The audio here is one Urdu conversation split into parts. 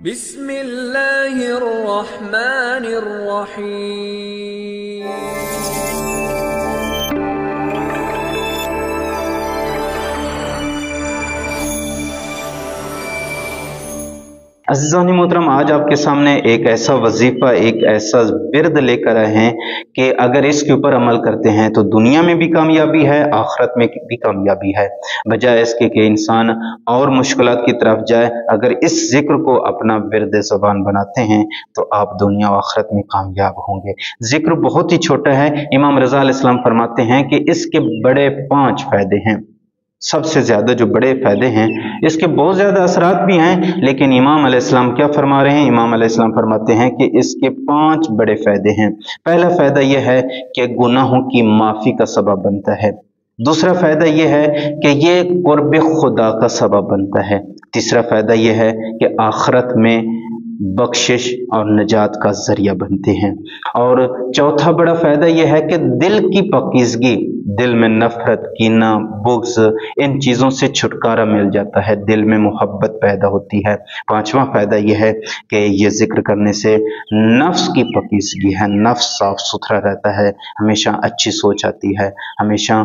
بسم اللہ الرحمن الرحیم۔ عزیزان محترم، آج آپ کے سامنے ایک ایسا وظیفہ، ایک ایسا ورد لے کر آئے ہیں کہ اگر اس کے اوپر عمل کرتے ہیں تو دنیا میں بھی کامیابی ہے، آخرت میں بھی کامیابی ہے، بجائے اس کے کہ انسان اور مشکلات کی طرف جائے۔ اگر اس ذکر کو اپنا ورد زبان بناتے ہیں تو آپ دنیا و آخرت میں کامیاب ہوں گے۔ ذکر بہت ہی چھوٹا ہے، امام رضا علیہ السلام فرماتے ہیں کہ اس کے بڑے 5 فائدے ہیں۔ سب سے زیادہ جو بڑے فائدے ہیں، اس کے بہت زیادہ اثرات بھی ہیں، لیکن امام علیہ السلام کیا فرما رہے ہیں؟ امام علیہ السلام فرماتے ہیں کہ اس کے 5 بڑے فائدے ہیں۔ پہلا فائدہ یہ ہے کہ گناہوں کی معافی کا سبب بنتا ہے۔ دوسرا فائدہ یہ ہے کہ یہ قرب خدا کا سبب بنتا ہے۔ تیسرا فائدہ یہ ہے کہ آخرت میں بخشش اور نجات کا ذریعہ بنتے ہیں۔ اور چوتھا بڑا فائدہ یہ ہے کہ دل کی پاکیزگی، دل میں نفرت، کینہ، بغض، ان چیزوں سے چھٹکارا مل جاتا ہے، دل میں محبت پیدا ہوتی ہے۔ 5واں فائدہ یہ ہے کہ یہ ذکر کرنے سے نفس کی پاکیزگی ہے، نفس صاف ستھرا رہتا ہے، ہمیشہ اچھی سوچ آتی ہے، ہمیشہ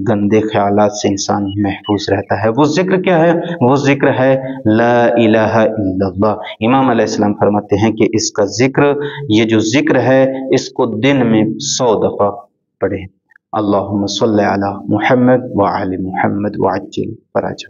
گندے خیالات سے انسان محفوظ رہتا ہے۔ وہ ذکر کیا ہے؟ وہ ذکر ہے لا الہ الا اللہ۔ امام علیہ السلام فرماتے ہیں کہ اس کا ذکر، یہ جو ذکر ہے، اس کو دن میں 100 دفعہ پڑھیں۔ اللہم صلی علی محمد وعلی محمد وعجل فرجہ۔